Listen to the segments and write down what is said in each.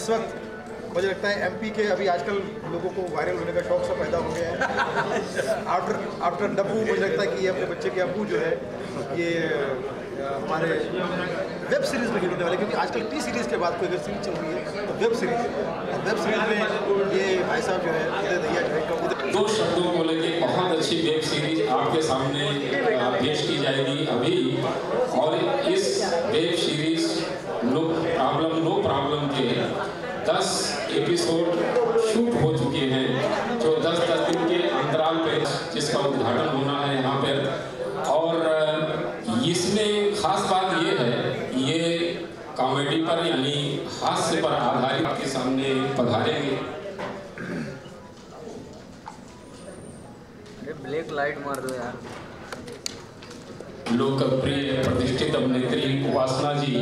इस वक्त मुझे लगता है एमपी के अभी आजकल लोगों को वायरल होने का शौक सा पैदा हो गया है। आफ्टर डब्बू मुझे लगता है कि ये अपने बच्चे के अब्बू जो है ये हमारे वेब सीरीज़ में होने वाले, क्योंकि आजकल टी सीरीज़ के बाद कोई अगर सीरीज चल रही है तो वेब सीरीज़ में ये भाई साहब जो है उदय दहिया जो है दो शब्दों को लेके बहुत अच्छी वेब सीरीज आपके सामने पेश की जाएगी अभी। और इस वेब सीरीज नो प्रॉब्लम के 10 एपिसोड शूट हो चुके हैं, जो 10-10 दिन के अंतराल पे जिसका उद्घाटन होना है यहाँ पर। और इसमें खास बात ये है, ये कॉमेडी पर यानी हास्य पर आधारित आपके सामने पधारेंगे। ब्लैक लाइट मार दो यार। लोकप्रिय प्रतिष्ठित अभिनेत्री उपासना जी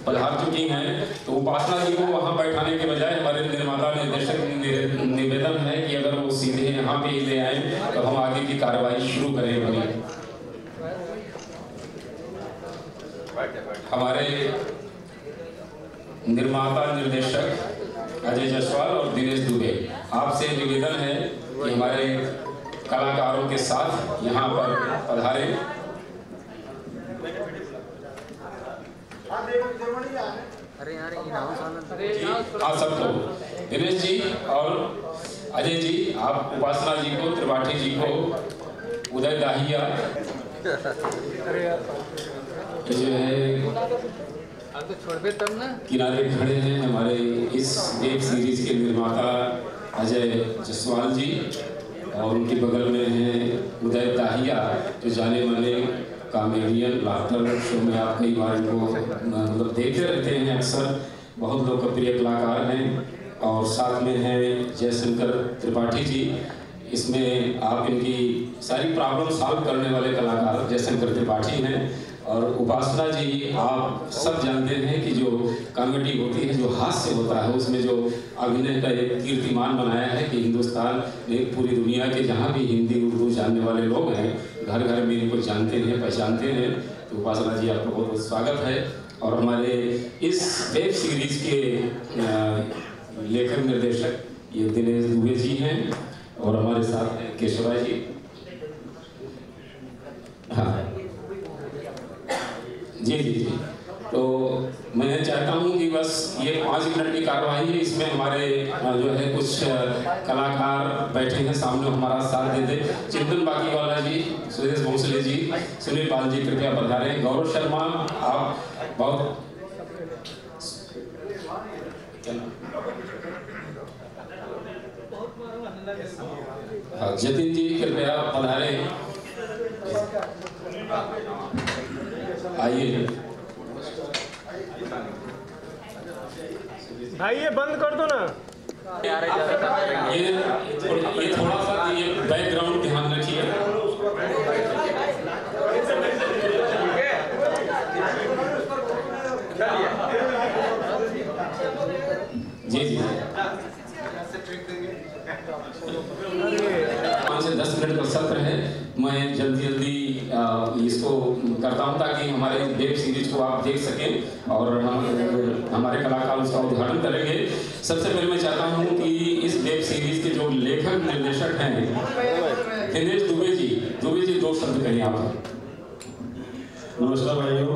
पधार चुकी हैं, तो उपासना जी को वहां बैठाने के बजाय हमारे निर्माता निर्देशक निवेदन है कि अगर वो सीधे यहाँ पे ही ले आए तो हम आगे की कार्रवाई शुरू करेंगे। हमारे निर्माता निर्देशक अजय जायसवाल और दिनेश दुबे, आपसे निवेदन है कि हमारे कलाकारों के साथ यहाँ पर पधारे। अरे यार आप सब लोग दिनेश जी और अजय जी, आप उपासना जी को, त्रिपाठी जी को, उदय दाहिया जो है तो छोड़ पे तब ना किनारे खड़े हैं, हमारे इस वेब सीरीज के निर्माता अजय जायसवाल जी, और उनके बगल में हैं उदय दाहिया, जो जाने माने कॉमेडियन लाफ्टर शो में आप कई बार इनको मतलब देखते रहते हैं, अक्सर बहुत लोकप्रिय कलाकार हैं। और साथ में हैं जयशंकर त्रिपाठी जी, इसमें आप इनकी सारी प्रॉब्लम सॉल्व करने वाले कलाकार जयशंकर त्रिपाठी हैं। और उपासना जी, आप सब जानते हैं कि जो कॉमेडी होती है, जो हास्य होता है, उसमें जो अभिनय का एक कीर्तिमान बनाया है कि हिंदुस्तान में पूरी दुनिया के जहाँ भी हिंदी उर्दू जानने वाले लोग हैं, घर घर में इनको जानते हैं, पहचानते हैं। तो उपासना जी, आपका बहुत बहुत स्वागत है। और हमारे इस वेब सीरीज के लेखक निर्देशक ये दिनेश दुबे जी हैं, और हमारे साथ हैं केशवा जी। हाँ जी जी जी। तो मैं चाहता हूँ कि बस ये 5 मिनट की कार्रवाई है, इसमें हमारे जो है कुछ कलाकार बैठे हैं सामने, हमारा साथ दे दे। चिंतन बाकीवाला जी, सुरेश भोसले जी, सुनील पाल जी कृपया पधारें। गौरव शर्मा, आप बहुत जतिन जी कृपया पधारें, आइए। भाई ये बंद कर दो ना। ये थोड़ा सा ये बैकग्राउंड ध्यान रखिए। जी जी 5 से 10 मिनट का सत्र है। मैं जल्दी इसको करता हूं ताकि हमारे वेब सीरीज को आप देख सकें और हमारे कलाकार उसका उद्घाटन करेंगे। सबसे पहले मैं चाहता हूं कि इस वेब सीरीज के जो लेखक निर्देशक हैं दिनेश दुबे जी 2 शब्द कहें आप। नमस्कार भाइयों,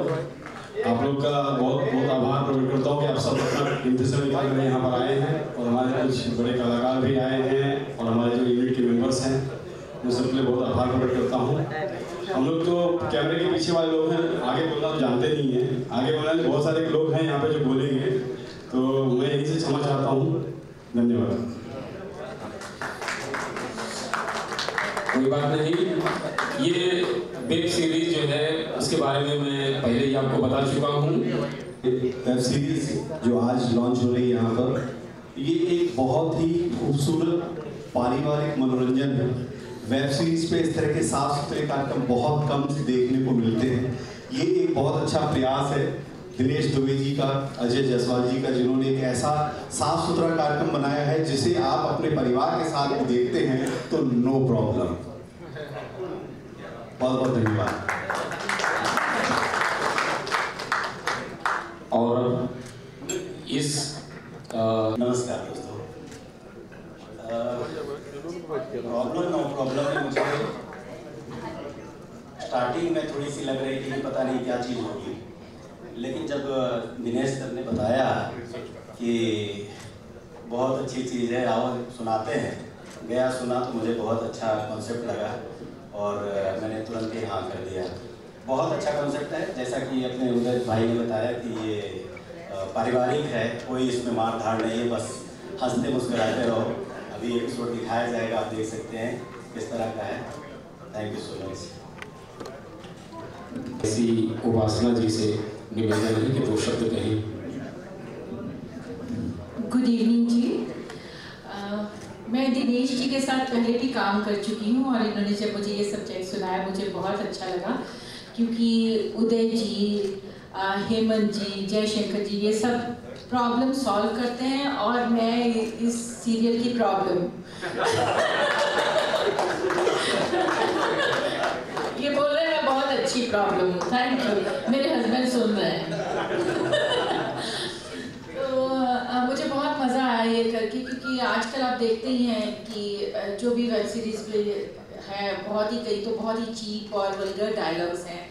आप लोग का बहुत बहुत आभार प्रकट करता हूँ कि आप सब अपना कीमती समय निकाल कर यहाँ पर आए हैं, और हमारे कुछ बड़े कलाकार भी आए हैं, और हमारे जो यूनिट के मेंबर्स हैं उन सबके लिए बहुत आभार प्रकट करता हूँ। हम लोग तो कैमरे के पीछे वाले लोग हैं, आगे बोलना तो जानते नहीं हैं। आगे बोलने बहुत सारे लोग हैं यहाँ पे जो बोलेंगे, तो मैं यहीं से क्षमा चाहता हूँ। धन्यवाद। कोई बात नहीं। ये वेब सीरीज जो है उसके बारे में मैं पहले ही आपको बता चुका हूँ। वेब सीरीज जो आज लॉन्च हो रही है यहाँ पर, ये एक बहुत ही खूबसूरत पारिवारिक मनोरंजन है। वेब सीरीज पे इस तरह के साफ सुथरे कार्यक्रम बहुत कम देखने को मिलते हैं। ये एक बहुत अच्छा प्रयास है दिनेश दुबे जी का, अजय जायसवाल जी का, जिन्होंने एक ऐसा साफ सुथरा कार्यक्रम बनाया है जिसे आप अपने परिवार के साथ भी देखते हैं तो नो प्रॉब्लम। बहुत बहुत धन्यवाद। और इस नो प्रॉब्लम है। मुझे स्टार्टिंग में थोड़ी सी लग रही थी कि पता नहीं क्या चीज़ होगी, लेकिन जब दिनेश सर ने बताया कि बहुत अच्छी चीज़ है, आओ सुनाते हैं, गया सुना तो मुझे बहुत अच्छा कॉन्सेप्ट लगा और मैंने तुरंत ही हाँ कर दिया। बहुत अच्छा कॉन्सेप्ट है, जैसा कि अपने उदय भाई ने बताया कि ये पारिवारिक है, कोई इसमें मार धाड़ नहीं है, बस हंसते मुस्कुराते रहो। अभी एपिसोड दिखाया जाएगा, आप देख सकते हैं किस तरह का है। Thank you so much. ऐसी उपासना जी से निवेदन है कि 2 शब्द कहें। गुड इवनिंग जी। मैं दिनेश जी के साथ पहले भी काम कर चुकी हूँ और इन्होंने जब मुझे ये सब्जेक्ट सुनाया मुझे बहुत अच्छा लगा, क्योंकि उदय जी, हेमंत जी, जयशंकर जी ये सब प्रॉब्लम सॉल्व करते हैं और मैं इस सीरियल की प्रॉब्लम ये बोल रहे हैं मैं बहुत अच्छी प्रॉब्लम हूँ। थैंक यू, मेरे हस्बैंड सुन रहे हैं। तो मुझे बहुत मज़ा आया ये करके, क्योंकि आजकल आप देखते ही हैं कि जो भी वेब सीरीज़ है बहुत ही कई तो बहुत ही चीप और वल्गर डायलॉग्स हैं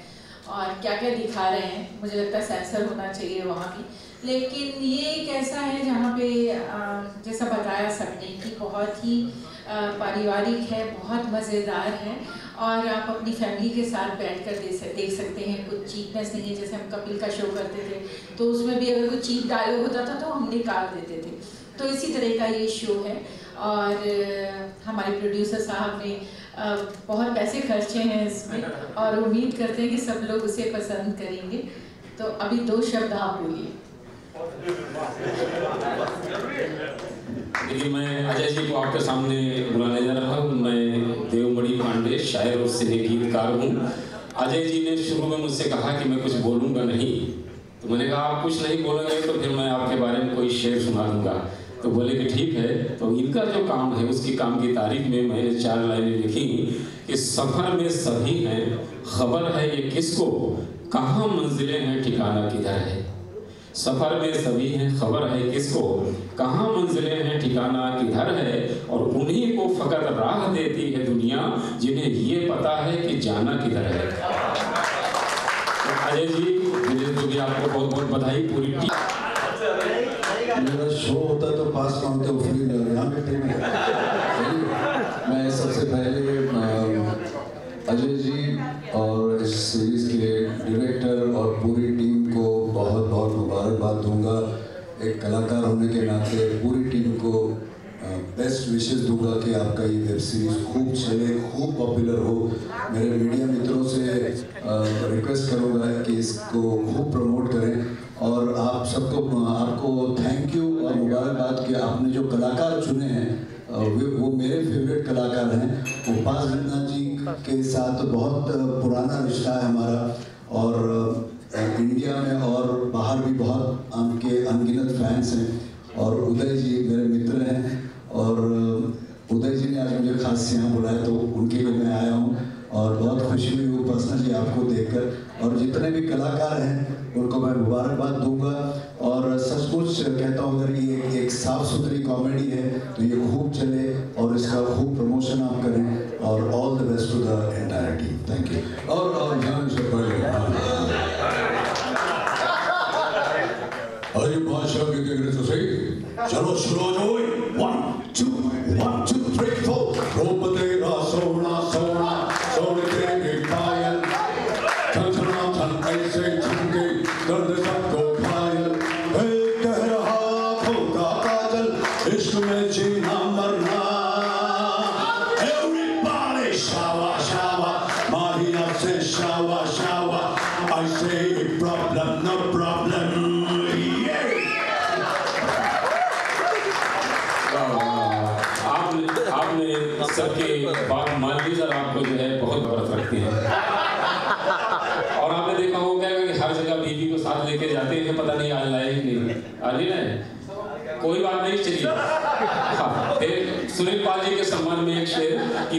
और क्या क्या दिखा रहे हैं। मुझे लगता है सेंसर होना चाहिए वहाँ भी, लेकिन ये एक ऐसा है जहाँ पे जैसा बताया सबने कि बहुत ही पारिवारिक है, बहुत मज़ेदार है और आप अपनी फैमिली के साथ बैठकर देख सकते हैं। कुछ चीपनेस नहीं है, जैसे हम कपिल का शो करते थे तो उसमें भी अगर कुछ चीप डायलॉग होता था तो हम निकाल देते थे, तो इसी तरह का ये शो है। और हमारे प्रोड्यूसर साहब ने बहुत पैसे खर्चे हैं इसमें और उम्मीद करते हैं कि सब लोग उसे पसंद करेंगे। तो अभी 2 शब्द आप बोलिए। देखिए, मैं अजय जी को आपके सामने बुलाने जा रहा हूँ। मैं देवमणि पांडे, शायर और सिने गीतकार हूँ। अजय जी ने शुरू में मुझसे कहा कि मैं कुछ बोलूँगा नहीं, तो मैंने कहा आप कुछ नहीं बोलेंगे तो फिर मैं आपके बारे में कोई शेर सुना दूँगा। तो बोले कि ठीक है। तो इनका जो काम है उसकी काम की तारीफ में मैंने 4 लाइनें लिखी कि सफ़र में सभी हैं, खबर है ये किसको, कहाँ मंजिलें हैं, ठिकाना किधर है। सफ़र में सभी हैं, खबर है किसको, कहाँ मंजिलें हैं, ठिकाना किधर है। और उन्हीं को फ़कत राह देती है दुनिया, जिन्हें ये पता है कि जाना किधर है। तो अजय जी, मुझे आपको बहुत बहुत बधाई। पूरी मेरा शो होता तो पास मांगते हो फ्री में, यहाँ पे फ्री में। मैं सबसे पहले अजय जी और इस सीरीज़ के डायरेक्टर और पूरी टीम को बहुत बहुत मुबारकबाद दूंगा। एक कलाकार होने के नाते पूरी टीम को बेस्ट विशेस दूंगा कि आपका ये वेब सीरीज़ खूब चले, खूब पॉपुलर हो। मेरे मीडिया मित्रों से रिक्वेस्ट करूंगा कि इसको खूब प्रमोट करें और आप सबको आपको थैंक यू और मुबारकबाद कि आपने जो कलाकार चुने हैं वो मेरे फेवरेट कलाकार हैं। उपासना जी के साथ बहुत पुराना रिश्ता है हमारा और इंडिया में और बाहर भी बहुत उनके अनगिनत फैंस हैं। और उदय जी मेरे मित्र हैं और उदय जी ने आज मुझे खास यहाँ बुलाया तो उनके लिए मैं आया हूँ और बहुत खुशी हुई उपासना जी आपको देखकर। और जितने भी कलाकार हैं उनको मैं मुबारकबाद दूंगा और सचमुच कहता हूँ अगर ये एक साफ सुथरी कॉमेडी है तो ये खूब चले और इसका खूब प्रमोशन आप करें और all the best to the entire team. Thank you. और ध्यान से पढ़िए। अरे बादशाह की देख रहे तो सही, चलो शुरू हो जाओ। 1 2 1 2 3 4 रूप तेरा सोना सोना सोने तेरे पायल, छनछना छन ऐसे छनके दर्द सबको घायल। कह रहा खोता काजल इश्क में जीना मरना। Everybody शावा शावा माहिया से Shava Shava. I say problem no problem। आपने सबके बात मान ली सर, आपको जो है बहुत बरत रखते हैं। और आपने देखा होगा कि हर जगह बीवी को साथ लेके जाते हैं, पता नहीं आज लाए ही नहीं, आज ही लाए, कोई बात नहीं, चलिए। हाँ, फिर सुनील पाल जी के सम्मान में एक शेर कि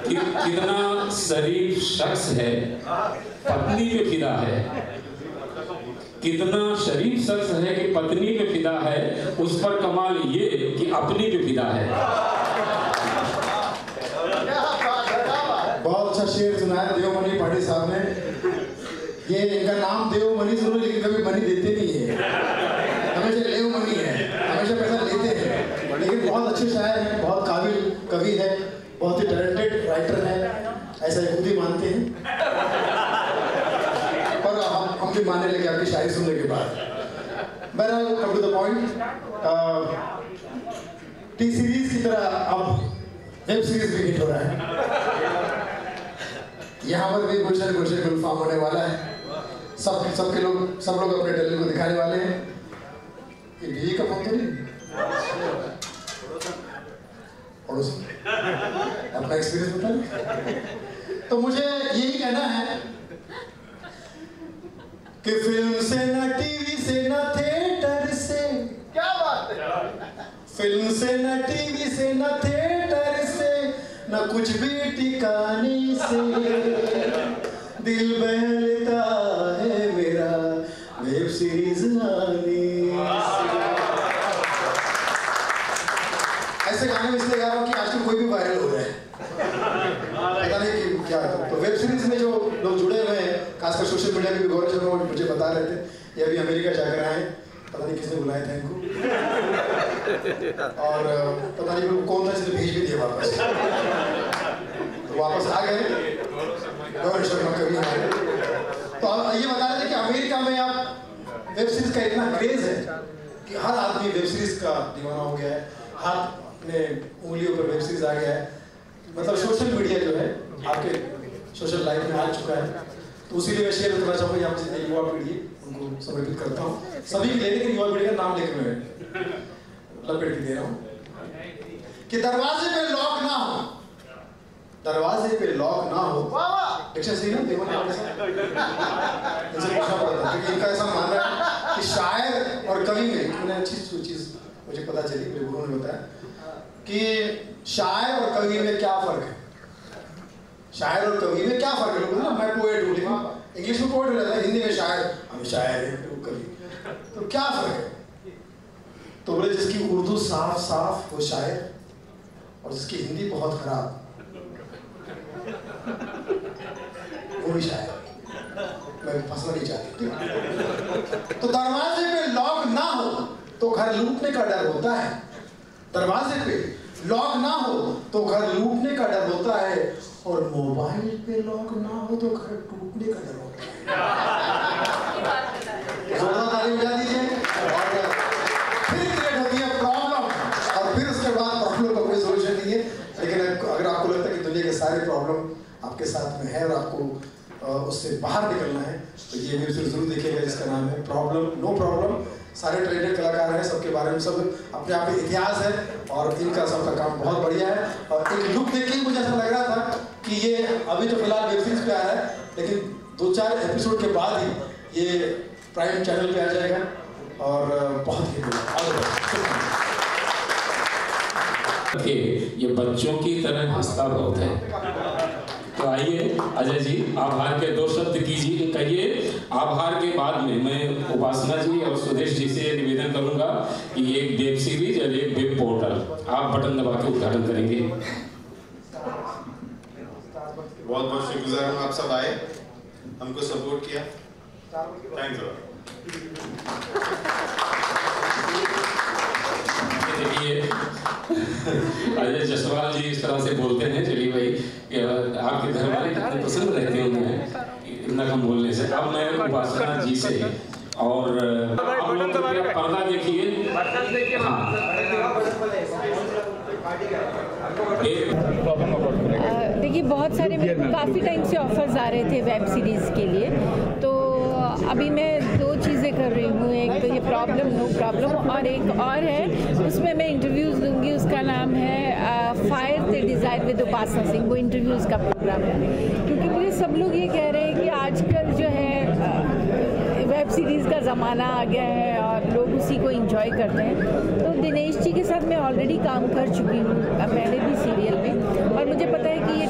कितना शरीफ शख्स है पत्नी पे फिदा है, कितना शरीफ शख्स है कि पत्नी पे फिदा है, उस पर कमाल ये कि अपनी पे फिदा है। सा शेर सुनाया देवमणि पाटिल साहब ने। ये इनका नाम देवमणि जरूर, लेकिन कभी मनी देते नहीं है, हमेशा लेवमणि है, हमेशा पैसा लेते हैं। लेकिन बहुत अच्छे शायर हैं, बहुत काबिल कवि है, बहुत ही टैलेंटेड राइटर है, ऐसा खुद ही मानते हैं। पर हम भी मानने लगे आपकी शायरी सुनने के बाद। बहरहाल come to the point, T series की तरह अब वेब सीरीज भी हिट हो रहा है। यहाँ पर भी गुलशन गुलफाम होने वाला है। सब लोग अपने टैलेंट को दिखाने वाले हैं। ये बीवी का फोन तो नहीं, पड़ोसी अपना एक्सपीरियंस बताएं। तो मुझे यही कहना है कि फिल्म से न टीवी से न थिएटर से, क्या बात है, फिल्म से न टीवी से न थिएटर से न कुछ भी ठिकाने से दिल बहलता है मेरा वेब सीरीज आने से। ऐसे गाने में इसलिए गा रहा हूँ कि आजकल कोई भी वायरल हो रहा है, पता नहीं कि क्या। तो वेब सीरीज में जो लोग जुड़े हुए हैं, खासकर सोशल मीडिया के भी गौरव शर्मा मुझे बता रहे थे, ये अभी अमेरिका जाकर आए, पता नहीं किसने बुलाया था इनको, और पता नहीं कौन था जिसने भेज भी दिया वापस। तो वापस आ गए गौरव शर्मा कभी हमारे। तो ये बता रहे थे कि अमेरिका में अब वेब सीरीज का इतना क्रेज है कि हर आदमी वेब सीरीज का दीवाना हो गया है, हाथ अपने उंगलियों पर वेब सीरीज आ गया है। मतलब सोशल मीडिया जो है आपके सोशल लाइफ में आ चुका है। तो उसी लिए मैं शेयर करना चाहूँगा, यहाँ जितने युवा पीढ़ी उनको समर्पित करता हूँ, सभी के लिए, लेकिन युवा पीढ़ी का नाम लेकर मैं लपेट के दे रहा हूँ कि दरवाजे पे लॉक ना हो, दरवाजे पे लॉक ना हो। डिक्शन सही ना देवन इनसे पूछना पड़ता है, क्योंकि इनका ऐसा मानना है कि शायर और कवि में, उन्हें अच्छी चीज मुझे पता चली, मेरे गुरु ने बताया कि शायर और कवि में क्या फर्क है। शायर और कवि में क्या फर्क है? लोग ना मैं पोएट हूँ, लेकिन इंग्लिश में पोएट रहता है, हिंदी में शायर, हम शायर है, वो कवि। तो क्या फर्क है? तो बोले जिसकी उर्दू साफ साफ वो शायर, और जिसकी हिंदी बहुत खराब वो भी शायर। मैं फंसना नहीं चाहती। तो दरवाजे पे लॉक ना हो तो घर लूटने का डर होता है, दरवाजे पे लॉक ना हो तो घर लूटने का डर होता है, और मोबाइल पे लॉक ना हो तो घर टूटने का डर होता है। जोरदार ताली बजा दीजिए। और फिर क्रिएट होती है प्रॉब्लम, और फिर उसके बाद प्रॉब्लम का कोई सोल्यूशन नहीं है। लेकिन अगर आपको लगता है कि दुनिया के सारे प्रॉब्लम आपके साथ में है और आपको उससे बाहर निकलना है, तो ये वेब सीरीज जरूर देखिएगा, जिसका नाम है प्रॉब्लम नो प्रॉब्लम। सारे टैलेंटेड कलाकार हैं, सबके बारे में सब अपने आप में इतिहास है, और इनका सबका काम बहुत बढ़िया है। और एक लुक देख के मुझे ऐसा लग रहा था कि ये अभी तो फिलहाल वेब सीरीज पे आ रहा है, लेकिन 2-4 एपिसोड के बाद ही ये प्राइम चैनल पे आ जाएगा, और बहुत ही ये बच्चों की तरह हंसता बहुत है। तो आइए अजय जी, आभार के 2 शब्द कीजिए, कहिए। आभार के बाद में मैं उपासना जी और सुदेश जी से निवेदन करूंगा कि एक वेब सीरीज और एक वेब पोर्टल आप बटन दबा के उद्घाटन करेंगे। बहुत बहुत शुक्रगुजार हूँ, आप सब आए, हमको सपोर्ट किया, थैंक्स। देखिए अजय जसवाल जी इस तरह से बोलते हैं, चलिए भाई आपके घर वाले कितने पसंद रहते हैं उन्हें इतना कम बोलने से। अब मैं उपासना जी से, और आप लोग पर्दा देखिए, हाँ देखिए बहुत सारे मेरे को काफ़ी टाइम से ऑफर्स आ रहे थे वेब सीरीज़ के लिए, तो अभी मैं 2 चीज़ें कर रही हूँ। एक तो ये प्रॉब्लम नो प्रॉब्लम, और एक और है उसमें मैं इंटरव्यूज़ दूंगी, उसका नाम है फायर द डिज़ायर विद उपासना सिंह। वो इंटरव्यूज़ का प्रोग्राम है, क्योंकि मुझे सब लोग ये कह रहे हैं कि आजकल जो है वेब सीरीज़ का ज़माना आ गया है और लोग उसी को एंजॉय करते हैं। तो दिनेश जी के साथ मैं ऑलरेडी काम कर चुकी हूँ पहले भी सीरियल में, और मुझे पता है कि ये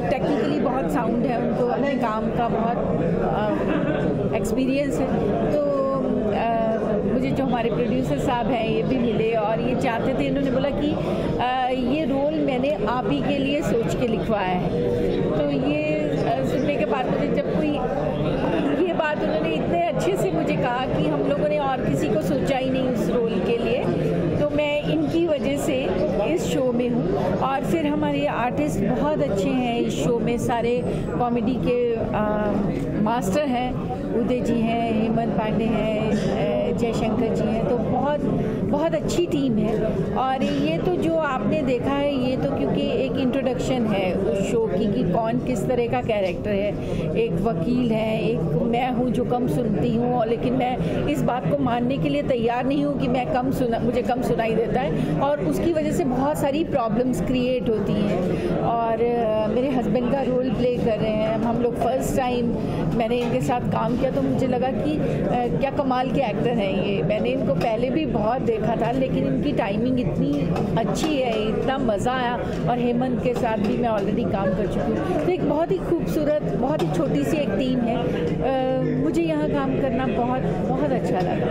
टेक्निकली बहुत साउंड है, उनको अपने काम का बहुत एक्सपीरियंस है। तो मुझे जो हमारे प्रोड्यूसर साहब हैं ये भी मिले, और ये चाहते थे, इन्होंने बोला कि ये रोल मैंने आप ही के लिए सोच के लिखवाया है। तो ये बात मुझे जब कोई ये बात उन्होंने इतने अच्छे से मुझे कहा कि हम लोगों ने और किसी को सोचा ही नहीं उस रोल के लिए, तो मैं इनकी वजह से इस शो में हूँ। और फिर हमारे आर्टिस्ट बहुत अच्छे हैं इस शो में, सारे कॉमेडी के मास्टर हैं, उदय जी हैं, हेमंत पांडे हैं, जयशंकर जी हैं, तो बहुत अच्छी टीम है। और ये तो जो आपने देखा है ये तो क्योंकि एक इंट्रोडक्शन है उस शो की कि कौन किस तरह का कैरेक्टर है। एक वकील है, एक मैं हूँ जो कम सुनती हूँ, और लेकिन मैं इस बात को मानने के लिए तैयार नहीं हूँ कि मैं मुझे कम सुनाई देता है, और उसकी वजह से बहुत सारी प्रॉब्लम्स क्रिएट होती हैं। और मेरे हस्बैंड का रोल प्ले कर रहे हैं हम लोग। फर्स्ट टाइम मैंने इनके साथ काम किया तो मुझे लगा कि क्या कमाल के एक्टर हैं ये। मैंने इनको पहले भी बहुत देखा था, लेकिन इनकी टाइमिंग इतनी अच्छी है, इतना मज़ा आया। और हेमंत के साथ भी मैं ऑलरेडी काम कर चुकी हूँ, तो एक बहुत ही खूबसूरत, बहुत ही छोटी सी एक टीम है। मुझे यहाँ काम करना बहुत अच्छा लगा।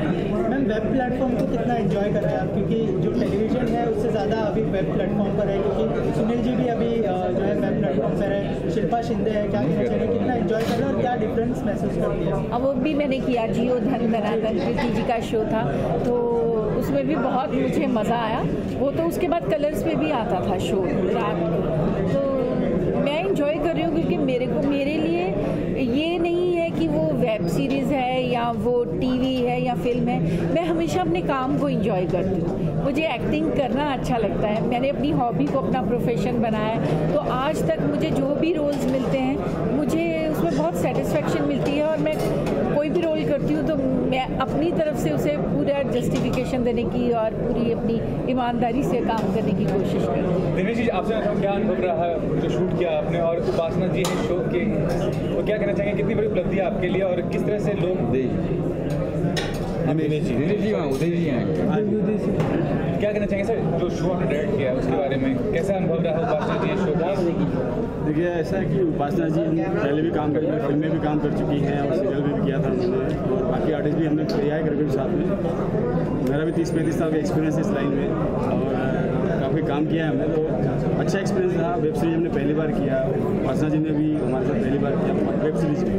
मैम, वेब प्लेटफॉर्म को कितना एंजॉय कर रहे हैं आप, क्योंकि जो टेलीविज़न है उससे ज़्यादा अभी वेब प्लेटफॉर्म पर है, क्योंकि सुनील जी भी अभी जो है वेब प्लेटफॉर्म पर है, शिल्पा शिंदे है, क्या कहना चाहिए, कितना एंजॉय कर रहे हैं और क्या डिफरेंस महसूस करती है? अब वो भी मैंने किया, जियो धन धनाधन कृति जी का शो था, तो उसमें भी बहुत मुझे मज़ा आया। वो तो उसके बाद कलर्स पे भी आता था शो रात को, तो मैं इंजॉय कर रही हूँ, क्योंकि मेरे लिए ये नहीं है कि वो वेब सीरीज़ है या वो टीवी है या फिल्म है। मैं हमेशा अपने काम को इंजॉय करती हूँ, मुझे एक्टिंग करना अच्छा लगता है। मैंने अपनी हॉबी को अपना प्रोफेशन बनाया है, तो आज तक मुझे जो भी रोल्स मिलते हैं मुझे उसमें बहुत सेटिस्फेक्शन मिलती है। और मैं कोई भी रोल करती हूँ तो मैं अपनी तरफ से उसे पूरा जस्टिफिकेशन देने की और पूरी अपनी ईमानदारी से काम करने की कोशिश करती हूँ। दिनेश जी, आपसे क्या अनुभव रहा है जो शूट किया आपने, और उपासना जी ने शो के, तो क्या कहना चाहेंगे, कितनी बड़ी उपलब्धि है आपके लिए और किस तरह से लोग दिनेश जी उदय जी हैं, क्या कहना चाहेंगे सर, जो शो आपने डायरेक्ट किया उसके बारे में कैसा अनुभव रहा उपासना जी शो का? देखिए, ऐसा है कि उपासना जी पहले भी काम कर चुकी हैं, फिल्म में भी काम कर चुकी हैं और सीरियल में भी किया था उन्होंने, और बाकी आर्टिस्ट भी हमने किया है करके साथ में। मेरा भी 30-35 साल का एक्सपीरियंस है इस लाइन में और काफ़ी काम किया है हमने, तो अच्छा एक्सपीरियंस रहा। वेब सीरीज हमने पहली बार किया, उपासना जी ने भी हमारे साथ पहली बार किया वेब सीरीज में।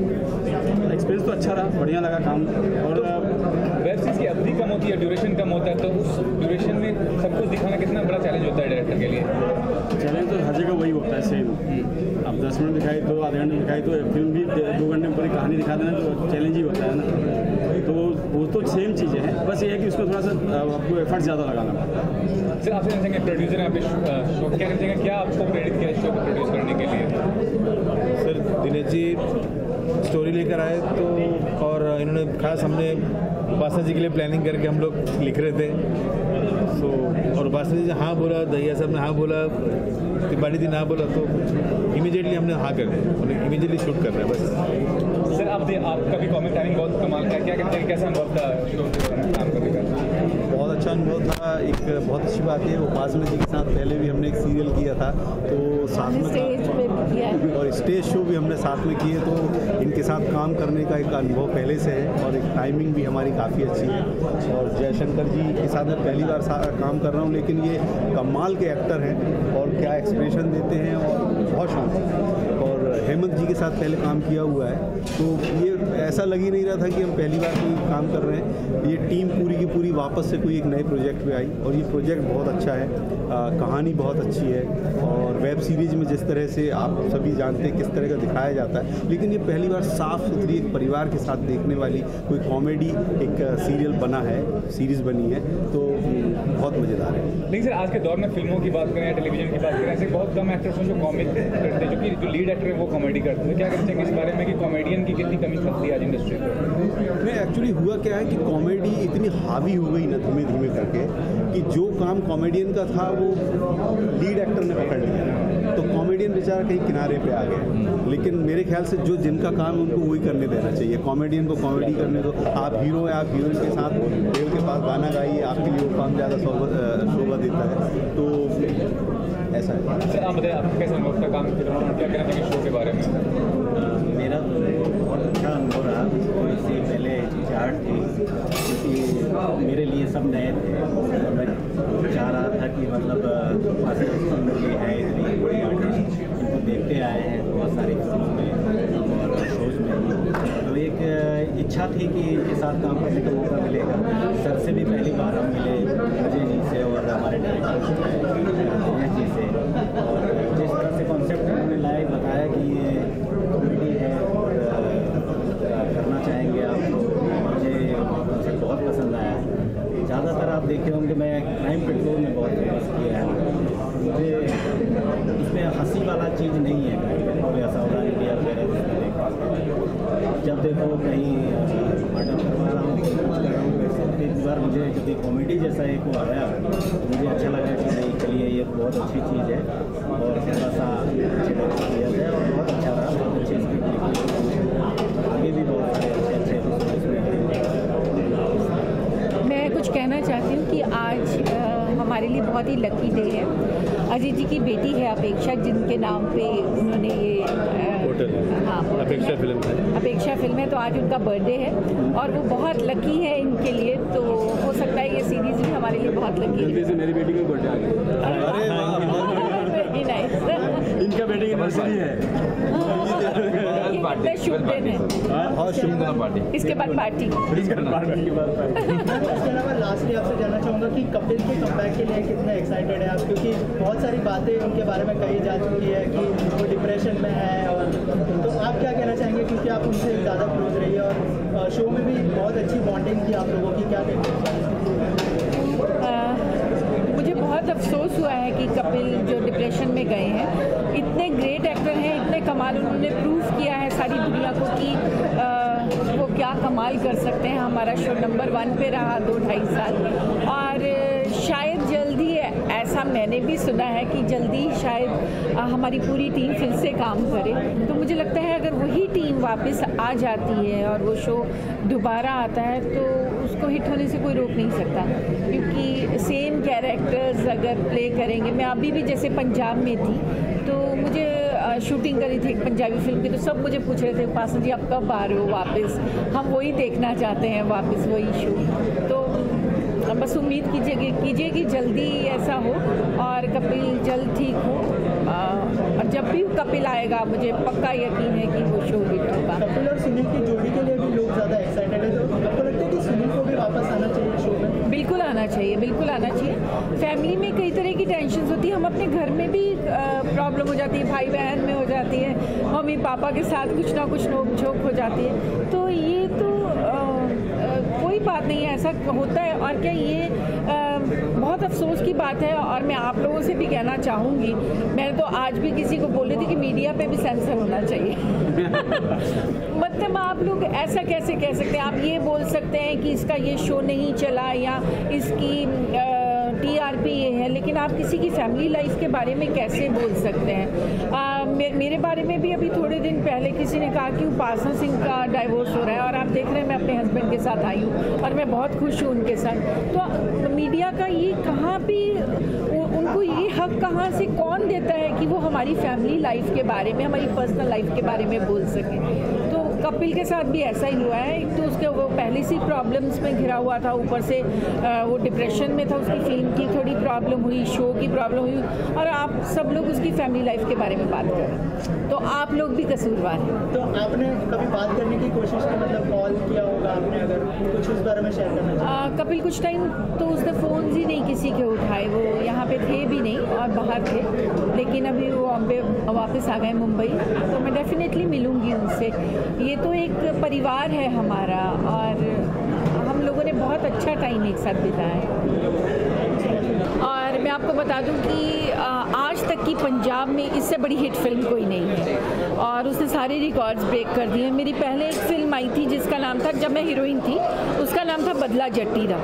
एक्सपीरियंस तो अच्छा रहा, बढ़िया लगा काम। और वेब सीरीज की अवधि कम होती है, ड्यूरेशन कम होता है, तो उस ड्यूरेशन में सब कुछ दिखाना कितना बड़ा चैलेंज होता है डायरेक्टर के लिए? चैलेंज तो हर जगह वही होता है, सेम। अब 10 मिनट दिखाई तो आधे घंटे दिखाई, तो फिल्म भी 2 घंटे में पूरी कहानी दिखा देना तो चैलेंज ही होता है ना। तो वो तो सेम चीज़ें हैं, बस ये है कि उसको थोड़ा सा आपको एफर्ट ज़्यादा लगाना पड़ता है। सर, आपसे जानेंगे प्रोड्यूसर हैं आपके शो, क्या कहते हैं, क्या आपको प्रेरित किया शो को प्रोड्यूस करने के लिए? सर, दिनेश जी स्टोरी लेकर आए तो, और इन्होंने खास हमने उपासना जी के लिए प्लानिंग करके हम लोग लिख रहे थे। और उपासना जी हाँ बोला, दहिया साहब ने हाँ बोला, तिवारी जी ने हाँ बोला, तो इमीडिएटली हमने हाँ कर दिया, उन्हें इमीडिएटली शूट कर रहे हैं बस। सर, आपका भी कॉमेंट टाइमिंग बहुत कमाल का है, क्या कहते हैं, कैसा अनुभव था शो काम करने का? बहुत अच्छा अनुभव था। एक बहुत अच्छी बात है, उपासना जी के साथ पहले भी हमने एक सीरियल किया था, तो साथ में और स्टेज शो भी हमने साथ में किए, तो इनके साथ काम करने का एक अनुभव पहले से है और एक टाइमिंग भी हमारी काफ़ी अच्छी है। और जयशंकर जी के साथ मैं पहली बार काम कर रहा हूँ, लेकिन ये कमाल के एक्टर हैं और क्या एक्सप्रेशन देते हैं और बहुत शानदार। और हेमंत जी के साथ पहले काम किया हुआ है, तो ये ऐसा लग ही नहीं रहा था कि हम पहली बार कोई काम कर रहे हैं। ये टीम पूरी की पूरी वापस से कोई एक नए प्रोजेक्ट पे आई और ये प्रोजेक्ट बहुत अच्छा है, कहानी बहुत अच्छी है। और वेब सीरीज में जिस तरह से आप सभी जानते हैं किस तरह का दिखाया जाता है, लेकिन ये पहली बार साफ सुथरी एक परिवार के साथ देखने वाली कोई कॉमेडी एक सीरियल बना है, सीरीज़ बनी है, तो बहुत मज़ेदार है। लेकिन सर, आज के दौर में फिल्मों की बात करें या टेलीविजन की बात करें, ऐसे बहुत कम एक्टर्स हैं जो कॉमिक करते हैं, जो लीड एक्टर है वो कॉमेडी करते हैं। क्या कहना चाहेंगे इस बारे में कि कॉमेडियन की कितनी कमी खलती है आज इंडस्ट्री में? नहीं, एक्चुअली हुआ क्या है कि कॉमेडी इतनी हावी हो गई ना धीमे धीमे करके, कि जो काम कॉमेडियन का था वो लीड एक्टर ने पकड़ लिया, तो कॉमेडियन बेचारा कहीं किनारे पे आ गए। लेकिन मेरे ख्याल से जो जिनका काम है उनको वही करने देना चाहिए, कॉमेडियन को कॉमेडी करने दो। आप हीरो हैं, आप हीरोइन के साथ देव के पास गाना गाइए, आपके लिए वो काम ज़्यादा शोभा देता है, तो ऐसा है। सर, आप बताइए, आप कैसे अनुभव था काम क्या कहना चाहिए शो के बारे में? मेरा तो बहुत अच्छा अनुभव रहा। इससे पहले चार्ट थी, क्योंकि मेरे लिए सब नए थे, और मैं चाह रहा था कि मतलब ये है इतनी बड़ी आर्टिस्ट, इनको देखते आए हैं बहुत सारी फिल्मों में, और इच्छा थी कि इनके साथ काम करने का मौका मिलेगा। सर से भी पहली बार हम मिले, अजय जी से और हमारे डायरेक्टर दिनेश जी से, और जिस तरह से कॉन्सेप्ट उन्होंने लाए बताया कि ये कॉमेडी है और करना चाहेंगे आप, मुझे कॉन्सेप्ट बहुत पसंद आया। ज़्यादातर आप देखे होंगे मैं क्राइम पेट्रोल में बहुत फेमस किया है, मुझे उसमें हंसी वाला चीज़ नहीं है क्राइम पेट्रोल या सावधान इंडिया वगैरह। जब देखो कहीं मर्डर करवा रहा हूँ, कुछ कर रहा हूँ, वैसे इस बार मुझे जब ये कॉमेडी जैसा एक वो आया मुझे अच्छा लगा कि नहीं चलिए ये बहुत अच्छी चीज़ है और थोड़ा सा अच्छे ढंग से किया जाए, और बहुत अच्छा रहा, बहुत अच्छे स्क्रिप्ट, आगे भी बहुत सारे अच्छे अच्छे इसमें। मैं कुछ कहना चाहती हूँ कि आज हमारे लिए बहुत ही लकी डे है। अजय जी की बेटी है अपेक्षा, जिनके नाम पे उन्होंने ये हाँ अपेक्षा फिल्म है, अपेक्षा फिल्म है, तो आज उनका बर्थडे है और वो बहुत लकी है इनके लिए। तो हो सकता है ये सीरीज भी हमारे लिए बहुत लकी है। जल्दी से मेरी बेटी का बर्थडे आ गया। अरे इनका बेटी की नर्सरी है, शुभ दिन है, इसके बाद पार्टी। इसके अलावा लास्टली आपसे जानना चाहूँगा कि कपिल के कमबैक के लिए कितने एक्साइटेड हैं आप, क्योंकि बहुत सारी बातें उनके बारे में कही जा चुकी है कि वो डिप्रेशन में है, और तो आप क्या कहना चाहेंगे, क्योंकि आप उनसे ज़्यादा क्लोज रही है और शो में भी बहुत अच्छी बॉन्डिंग थी आप लोगों की, क्या कहना मुझे बहुत अफसोस हुआ है कि कपिल जो डिप्रेशन में गए हैं। इतने ग्रेट एक्टर हैं, इतने कमाल, उन्होंने प्रूव किया है सारी दुनिया को कि वो क्या कमाल कर सकते हैं। हमारा शो नंबर 1 पे रहा 2-2.5 साल, और शायद जल्दी, ऐसा मैंने भी सुना है कि जल्दी शायद हमारी पूरी टीम फिर से काम करे। तो मुझे लगता है अगर वही टीम वापस आ जाती है और वो शो दोबारा आता है तो उसको हिट होने से कोई रोक नहीं सकता, क्योंकि सेम कैरेक्टर्स अगर प्ले करेंगे। मैं अभी भी जैसे पंजाब में थी तो मुझे शूटिंग करी थी एक पंजाबी फिल्म की, तो सब मुझे पूछ रहे थे उपासना जी आप कब आ रहे हो वापस, हम वही देखना चाहते हैं वापस वही शो। तो बस उम्मीद कीजिए कि जल्दी ऐसा हो और कपिल जल्द ठीक हो, और जब भी कपिल आएगा मुझे पक्का यकीन है कि वो शो हिट होगा। कपिल और सुनील की जोड़ी के लिए भी लोग ज़्यादा एक्साइटेड है, तो आपको लगता है कि सुनील को भी वापस आना चाहिए शो में? बिल्कुल आना चाहिए, बिल्कुल आना चाहिए। फैमिली में कई तरह की टेंशन होती है, हम अपने घर में भी प्रॉब्लम हो जाती है, भाई बहन में हो जाती है, मम्मी पापा के साथ कुछ ना कुछ नोक झोंक हो जाती है। तो ये तो कोई बात नहीं है, ऐसा होता है। और क्या ये बहुत अफसोस की बात है, और मैं आप लोगों से भी कहना चाहूँगी, मैंने तो आज भी किसी को बोली थी कि मीडिया पे भी सेंसर होना चाहिए। मतलब आप लोग ऐसा कैसे कह सकते हैं, आप ये बोल सकते हैं कि इसका ये शो नहीं चला या इसकी TRP ये है, लेकिन आप किसी की फैमिली लाइफ के बारे में कैसे बोल सकते हैं। मेरे बारे में भी अभी थोड़े दिन पहले किसी ने कहा कि उपासना सिंह का डाइवोर्स हो रहा है, और आप देख रहे हैं मैं अपने हस्बैंड के साथ आई हूँ और मैं बहुत खुश हूँ उनके साथ। तो मीडिया का ये कहाँ भी उनको ये हक कहाँ से कौन देता है कि वो हमारी फैमिली लाइफ के बारे में, हमारी पर्सनल लाइफ के बारे में बोल सके। तो कपिल के साथ भी ऐसा ही हुआ है, एक तो उसके वो पहले से प्रॉब्लम्स में घिरा हुआ था, ऊपर से वो डिप्रेशन में था, उसकी फिल्म की थोड़ी प्रॉब्लम हुई, शो की प्रॉब्लम हुई, और आप सब लोग उसकी फैमिली लाइफ के बारे में बात कर रहे हैं, तो आप लोग भी कसूरवार हैं। तो आपने कभी बात करने की कोशिश की, मतलब कॉल किया होगा आपने, अगर कुछ उस बारे में शेयर करना चाहिए? कपिल कुछ टाइम तो उसने फ़ोन ही नहीं किसी के उठाए, वो यहाँ पे थे भी नहीं और बाहर थे, लेकिन अभी वो वापस आ गए मुंबई, तो मैं डेफिनेटली मिलूँगी उनसे। ये तो एक परिवार है हमारा, और हम लोगों ने बहुत अच्छा टाइम एक साथ बिताया है। और मैं आपको बता दूं कि आज तक की पंजाब में इससे बड़ी हिट फिल्म कोई नहीं है, और उसने सारे रिकॉर्ड्स ब्रेक कर दिए। मेरी पहले एक फिल्म आई थी जिसका नाम था, जब मैं हीरोइन थी, उसका नाम था बदला जट्टी दा,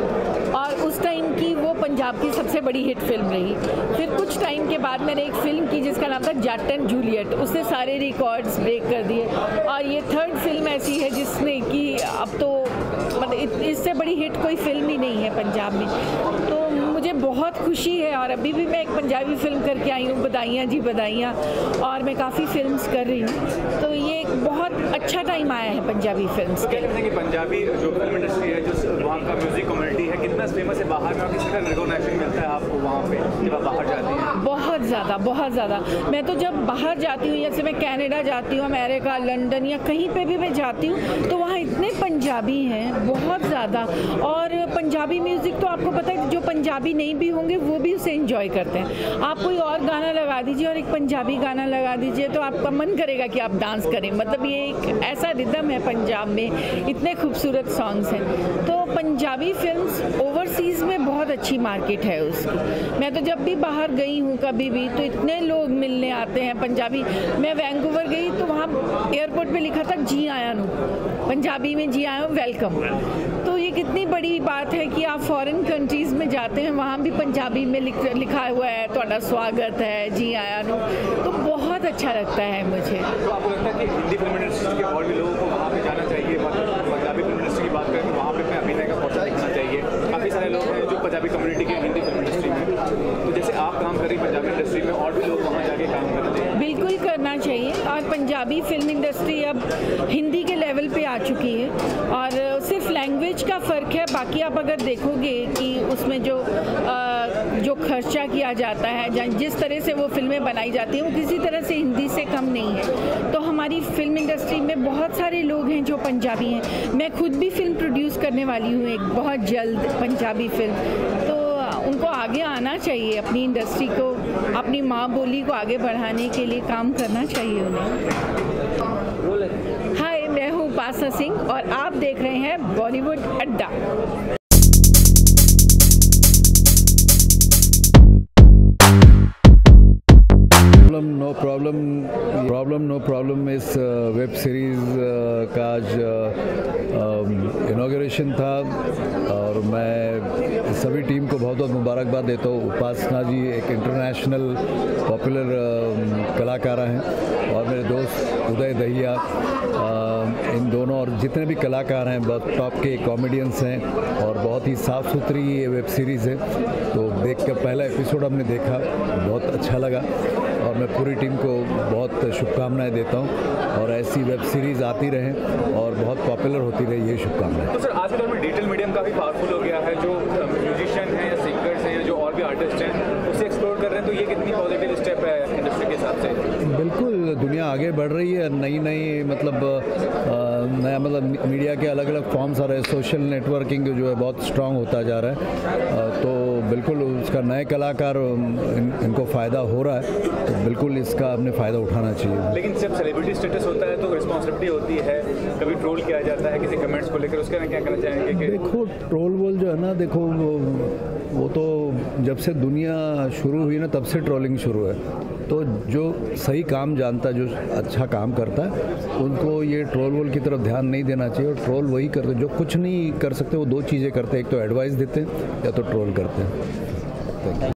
और उस टाइम की वो पंजाब की सबसे बड़ी हिट फिल्म रही। फिर कुछ टाइम के बाद मैंने एक फिल्म की जिसका नाम था जट एंड जूलियट, उसने सारे रिकॉर्ड्स ब्रेक कर दिए, और ये थर्ड फिल्म ऐसी है जिसने कि अब तो मतलब इससे बड़ी हिट कोई फिल्म ही नहीं है पंजाब में। तो मुझे बहुत बहुत खुशी है और अभी भी मैं एक पंजाबी फिल्म करके आई हूँ, बधाइयाँ जी बधाइयाँ, और मैं काफ़ी फिल्म्स कर रही हूँ, तो ये एक बहुत अच्छा टाइम आया है पंजाबी फिल्म्स के। क्या कि पंजाबी जो फिल्म इंडस्ट्री है, जो वहाँ का म्यूजिक कम्युनिटी है, कितना फेमस है बाहर में और किस तरह रिकॉग्निशन मिलता है आपको वहाँ पे जब आप बाहर जाती हैं? बहुत ज़्यादा। मैं तो जब बाहर जाती हूँ, जैसे मैं कनाडा जाती हूँ, अमेरिका, लंदन या कहीं पे भी मैं जाती हूँ, तो वहाँ इतने पंजाबी हैं बहुत ज़्यादा। और पंजाबी म्यूज़िक तो आपको पता है, जो पंजाबी नहीं भी होंगे वो भी उसे एंजॉय करते हैं। आप कोई और गाना लगा दीजिए और एक पंजाबी गाना लगा दीजिए तो आपका मन करेगा कि आप डांस करें। मतलब ये एक ऐसा रिदम है पंजाब में, इतने खूबसूरत सॉन्ग्स हैं। तो पंजाबी फिल्म्स ओवरसीज़ में बहुत अच्छी मार्केट है उसकी। मैं तो जब भी बाहर गई हूँ कभी भी, तो इतने लोग मिलने आते हैं पंजाबी। मैं वैंकूवर गई तो वहाँ एयरपोर्ट पे लिखा था जी आया नू, पंजाबी में जी आया वेलकम। तो ये कितनी बड़ी बात है कि आप फॉरेन कंट्रीज़ में जाते हैं, वहाँ भी पंजाबी में लिखा हुआ है ਤੁਹਾਡਾ स्वागत है, जी आया नू, तो बहुत अच्छा लगता है मुझे। तो आपको लगता है कि हिंदी फिल्म इंडस्ट्री के और भी लोगों को वहाँ पे जाना चाहिए? मतलब पंजाबी फिल्म इंडस्ट्री की बात करें तो वहाँ पे अपने अभिनय का पर्चा दिखाना चाहिए। काफ़ी सारे लोग हैं जो पंजाबी कम्युनिटी के हिंदी फिल्म इंडस्ट्री में, तो जैसे आप काम कर रही पंजाबी इंडस्ट्री में, और भी लोग वहाँ जाके काम करते हैं। बिल्कुल करना चाहिए, और पंजाबी फिल्म इंडस्ट्री अब हिंदी के लेवल पे आ चुकी है, और सिर्फ लैंग्वेज का फ़र्क है। बाकी आप अगर देखोगे कि उसमें जो खर्चा किया जाता है, जिस तरह से वो फिल्में बनाई जाती हैं, वो किसी तरह से हिंदी से कम नहीं है। तो हमारी फिल्म इंडस्ट्री में बहुत सारे लोग हैं जो पंजाबी हैं। मैं खुद भी फिल्म प्रोड्यूस करने वाली हूँ एक बहुत जल्द पंजाबी फिल्म, तो उनको आगे आना चाहिए, अपनी इंडस्ट्री को, अपनी माँ बोली को आगे बढ़ाने के लिए काम करना चाहिए उन्हें। हाय, मैं हूँ उपासना सिंह और आप देख रहे हैं बॉलीवुड अड्डा। नो प्रॉब्लम इस वेब सीरीज़ का आज इनॉग्रेशन था, और मैं सभी टीम को बहुत बहुत मुबारकबाद देता हूँ। उपासना जी एक इंटरनेशनल पॉपुलर कलाकार हैं, और मेरे दोस्त उदय दहिया, इन दोनों और जितने भी कलाकार हैं बहुत टॉप के कॉमेडियंस हैं, और बहुत ही साफ़ सुथरी ये वेब सीरीज़ है। तो देख कर पहला एपिसोड हमने देखा, बहुत अच्छा लगा, और मैं पूरी टीम को बहुत शुभकामनाएं देता हूं, और ऐसी वेब सीरीज़ आती रहें और बहुत पॉपुलर होती रहे, ये शुभकामनाएं। तो सर, आज के दौर में डिजिटल मीडियम काफ़ी पावरफुल हो गया है। जो म्यूजिशियन हैं या सिंगर्स हैं या जो और भी आर्टिस्ट हैं उसे एक्सप्लोर कर रहे हैं, तो ये कितनी पॉजिटिव स्टेप है इंडस्ट्री के हिसाब से? बिल्कुल, दुनिया आगे बढ़ रही है, नई मतलब नया मतलब मीडिया के अलग अलग फॉर्म्स आ रहे हैं, सोशल नेटवर्किंग जो है बहुत स्ट्रांग होता जा रहा है, तो बिल्कुल उसका नए कलाकार इनको फ़ायदा हो रहा है, तो बिल्कुल इसका हमने फ़ायदा उठाना चाहिए। लेकिन जब सेलिब्रिटी स्टेटस होता है तो रिस्पॉन्सिबिलिटी होती है, कभी ट्रोल किया जाता है किसी कमेंट्स को लेकर, उसके क्या करना चाहेंगे? कि देखो ट्रोल वोल जो है ना, देखो वो तो जब से दुनिया शुरू हुई ना तब से ट्रोलिंग शुरू है। तो जो सही काम जानता है, जो अच्छा काम करता है, उनको ये ट्रोल वोल की तरफ ध्यान नहीं देना चाहिए। और ट्रोल वही करते जो कुछ नहीं कर सकते, वो दो चीज़ें करते हैं, एक तो एडवाइस देते हैं या तो ट्रोल करते हैं।